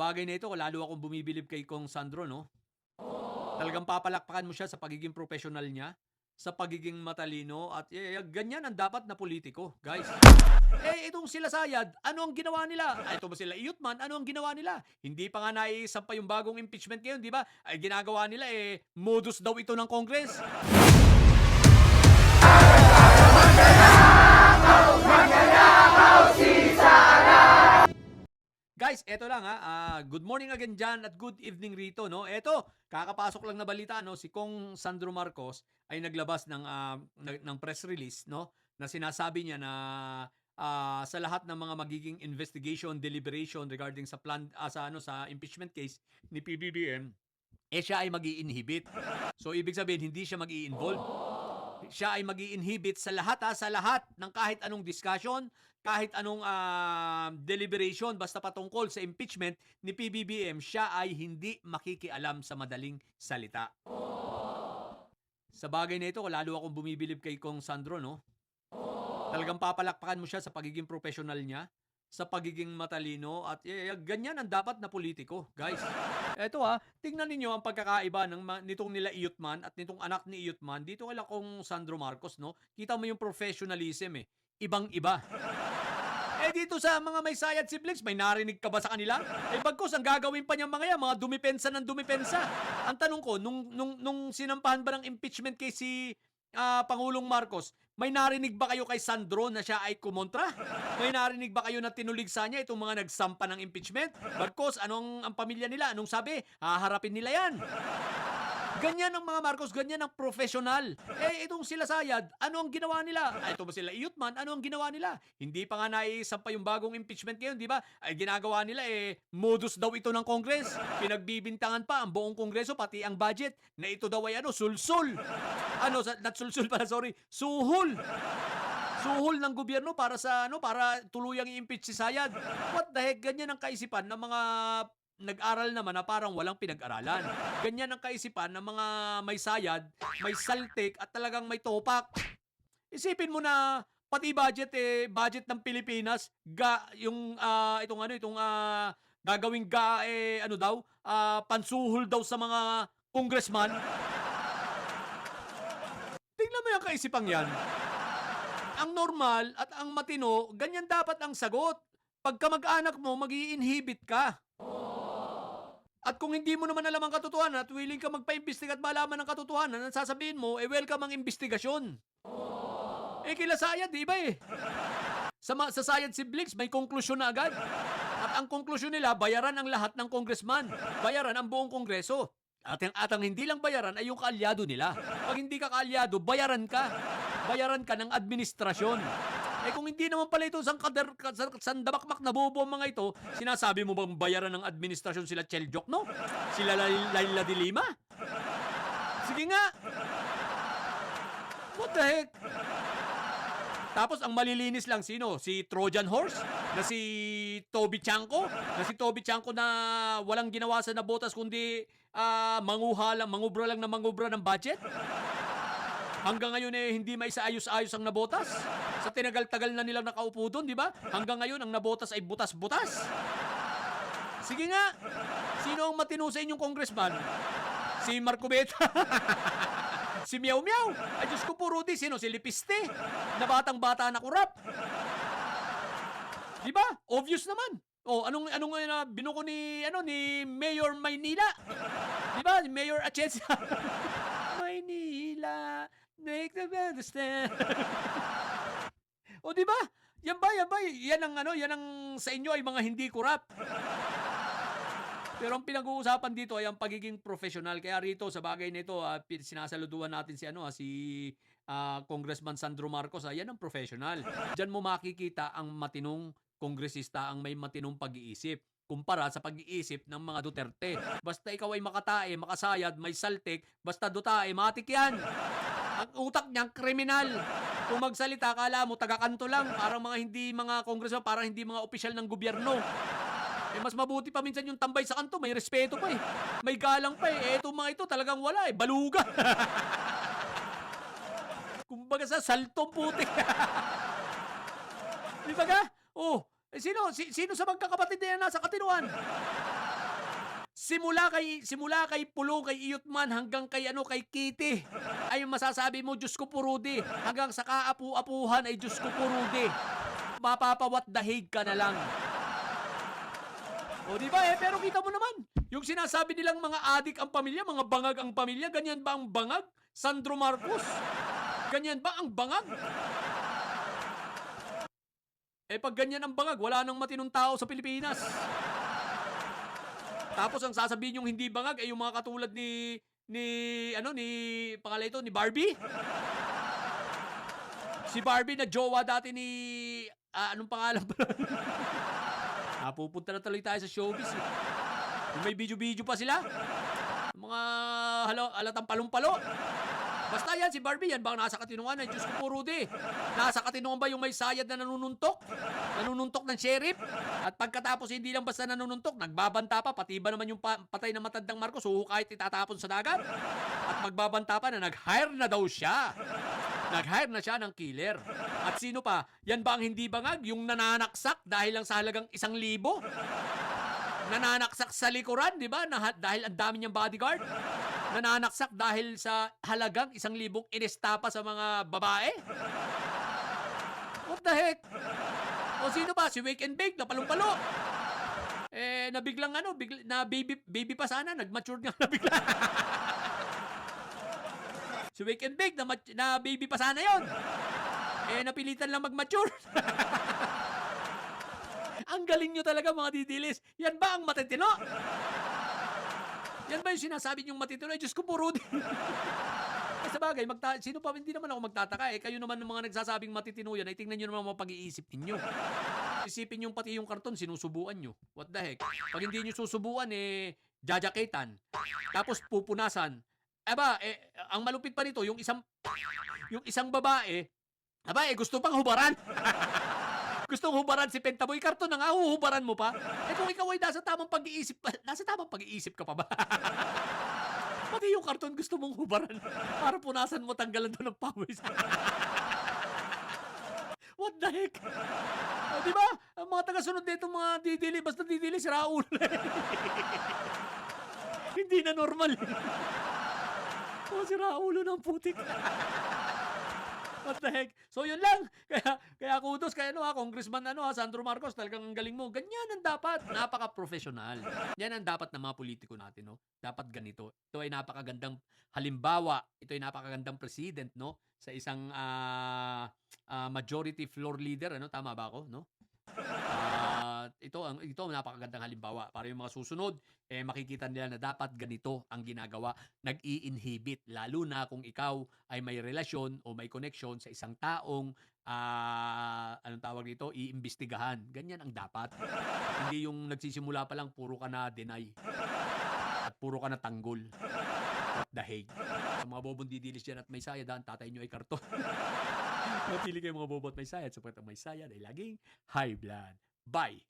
Sa bagay na ito, lalo akong bumibilib kay Kong Sandro, no? Talagang papalakpakan mo siya sa pagiging professional niya, sa pagiging matalino, at ganyan ang dapat na politiko, guys. Itong sila Sayad, ano ang ginawa nila? Ito ba sila Iyutman, ano ang ginawa nila? Hindi pa nga naisampa yung bagong impeachment ngayon, di ba? Ay ginagawa nila, modus daw ito ng Congress. Guys, eto lang good morning again dyan at good evening rito, no? Eto, kakapasok lang na balita, no? Si Kong Sandro Marcos ay naglabas ng press release, no? Na sinasabi niya na sa lahat ng mga magiging investigation, deliberation regarding sa sa impeachment case ni PBBM, siya ay mag-i-inhibit. So, ibig sabihin, hindi siya mag-i-involve. Siya ay mag-i-inhibit sa lahat ng kahit anong discussion, kahit anong deliberation, basta patungkol sa impeachment ni PBBM, siya ay hindi makikialam sa madaling salita. Sa bagay na ito, lalo akong bumibilib kay Kong Sandro, no? Talagang papalakpakan mo siya sa pagiging professional niya, sa pagiging matalino, at ganyan ang dapat na politiko, guys. Eto tingnan ninyo ang pagkakaiba nitong nila Iyutman at nitong anak ni Iyutman dito kay Kong Sandro Marcos, no? Kita mo yung professionalism, ibang-iba. Dito sa mga may sayad siblings, may narinig ka ba sa kanila? Bagkus, ang gagawin pa niyang mga yan, mga dumipensa ng dumipensa. Ang tanong ko, nung sinampahan ba ng impeachment case si Pangulong Marcos, may narinig ba kayo kay Sandro na siya ay kumontra? May narinig ba kayo na tinuligsa niya itong mga nagsampa ng impeachment? Bagkus, ang pamilya nila? Anong sabi? Haharapin nila yan. Ganyan ang mga Marcos, ganyan ang professional. Itong sila Sayad, ano ang ginawa nila? Ito ba sila Iyutman, ano ang ginawa nila? Hindi pa nga naisampa yung bagong impeachment ngayon, di ba? Ay ginagawa nila, modus daw ito ng Congress. Pinagbibintangan pa ang buong Kongreso, pati ang budget, na ito daw ay sulsul. Not sulsul pala, sorry, suhol. Suhol ng gobyerno para para tuluyang i-impeach si Sayad. What the heck, ganyan ang kaisipan ng mga nag-aral naman na parang walang pinag-aralan. Ganyan ang kaisipan ng mga may sayad, may saltik, at talagang may topak. Isipin mo na pati budget budget ng Pilipinas, gagawing pansuhol daw sa mga congressman. Tingnan mo yung kaisipang yan. Ang normal at ang matino, ganyan dapat ang sagot. Pagka mag-anak mo, mag-i-inhibit ka. At kung hindi mo naman alam ang katotohanan at willing ka magpa-imbestiga at malaman ang katotohanan, ang sasabihin mo, welcome ang investigasyon. Kila Sayad, di ba Sa Sayad siblings, may konklusyon na agad. At ang konklusyon nila, bayaran ang lahat ng congressman. Bayaran ang buong kongreso. At ang hindi lang bayaran ay yung kaalyado nila. Pag hindi ka kaalyado, bayaran ka. Bayaran ka ng administrasyon. Kung hindi naman pala ito sandabakmak na bobo ang mga ito, sinasabi mo bang bayaran ng administrasyon sila Cheljok, no? Sila Laila de Lima? Sige nga. What the heck? Tapos ang malilinis lang sino? Si Trojan Horse? Na si Toby Chanko? Na si Toby Chanko na walang ginawa sa nabotas kundi mangubra lang na mangubra ng budget? Hanggang ngayon hindi maisaayos-ayos ang nabotas. Sa tinagal-tagal na nilang nakaupo doon, di ba? Hanggang ngayon ang nabotas ay butas-butas. Sige nga. Sino ang matino sa inyong congressman? Si Marcobeta? Si Miao Miao? Ay Diyos ko po, Rudy. Sino? Si Lipiste? Na batang-bata na kurap. Di ba? Obvious naman. Anong binuko ni Mayor Maynila? Di ba? Mayor Atienza. Maynila, make them understand. Di ba? Yan ba? Yan ang sa inyo ay mga hindi kurap. Pero ang pinag-uusapan dito ay ang pagiging professional. Kaya rito sa bagay nito, sinasaluduhan natin si Congressman Sandro Marcos. Yan ang professional. Diyan mo makikita ang matinong kongresista, ang may matinong pag-iisip kumpara sa pag-iisip ng mga Duterte. Basta ikaw ay makatae, makasayad, may saltik, basta dutae, matik yan. Ang utak niyang kriminal. Kung magsalita, kala mo taga-kanto lang, parang mga congressman, parang hindi mga opisyal ng gobyerno. Mas mabuti pa minsan yung tambay sa kanto, may respeto pa may galang pa Etong mga ito talagang wala baluga. Kumbaga sa saltong putik. Di ba ka? Sino sa magkakapatid na yan nasa katinuan? Simula kay Pulong, kay Iyutman, hanggang kay Kitty, ay yung masasabi mo, Diyos ko po Rudy. Hanggang sa kaapu-apuhan ay Diyos ko po Rudy. Mapapawat dahig ka na lang. O di ba pero kita mo naman, yung sinasabi nilang mga adik ang pamilya, mga bangag ang pamilya, ganyan ba ang bangag? Sandro Marcos, ganyan ba ang bangag? Pag ganyan ang bangag, wala nang matinong tao sa Pilipinas. Tapos ang sasabihin yung hindi bangag ay yung mga katulad ni pangalan ito, ni Barbie. Si Barbie na jowa dati ni anong pangalan pa? Pupunta na tuloy tayo sa showbiz. Yung may video-video pa sila. Mga halatang palong-palo. Basta yan, si Barbie, yan bang nasa katinungan? Diyos ko po, Rudy. Nasa katinungan ba yung may sayad na nanununtok? Nanununtok ng sheriff? At pagkatapos, hindi lang basta nanununtok, nagbabanta pa, pati ba naman yung patay na matandang Marcos, kahit itatapon sa dagat? At magbabanta pa na nag-hire na daw siya. Nag-hire na siya ng killer. At sino pa? Yan ba ang hindi bangag? Yung nananaksak dahil lang sa halagang 1,000? Nananaksak sa likuran, di ba? Dahil ang dami niyang bodyguard. Nananaksak dahil sa halagang 1,000 inestapa sa mga babae. What the heck? O sino ba? Si Wake and Bake na palong-palo. Nabiglang na baby pa sana, nag-mature nga na bigla. Si Wake and Bake na baby pa sana yon. Napilitan lang mag-mature. Ang galing nyo talaga mga didilis. Yan ba ang matitino? Yan ba yung sinasabi nyong matitino? Diyos ko po, Rudy. Sa bagay, sino pa, hindi naman ako magtataka. Kayo naman ng mga nagsasabing matitino yan, ay tingnan nyo naman mga pag-iisip ninyo. Isipin nyo pati yung karton, sinusubuan nyo. What the heck? Pag hindi nyo susubuan, jajaketan. Tapos pupunasan. Ang malupit pa nito, yung isang babae, gusto pang hubaran. Gustong hubaran si Pentaboy. Karton na nga, huhubaran mo pa. Kung ikaw ay nasa tamang pag-iisip ka pa ba? Pati yung karton gusto mong hubaran para punasan mo, tanggalan doon ng pawis. What the heck? Di ba? Ang mga taga-sunod dito, mga didili, basta didili, si Raul. Hindi na normal. Si Raulo ng putik. What the heck? So yun lang. Kaya kudos kay Congressman Sandro Marcos, talagang ang galing mo. Ganyan ang dapat. Napaka-professional. Yan ang dapat ng mga politiko natin, no? Dapat ganito. Ito ay napakagandang halimbawa. Ito ay napakagandang president, no? Sa isang majority floor leader, tama ba ako, no? Ito napakagandang halimbawa para yung mga susunod makikita nila na dapat ganito ang ginagawa. Nag-i-inhibit, lalo na kung ikaw ay may relasyon o may connection sa isang taong anong tawag dito, iimbestigahan. Ganyan ang dapat. Hindi yung nagsisimula pa lang puro ka na deny at puro ka na tanggol at dahig. Sa mga bobong didilis dyan at may sayad, ang tatay nyo ay karton. Mapili kayo mga bobo at may sayad, sapagkat ang may sayad ay laging high blood. Bye!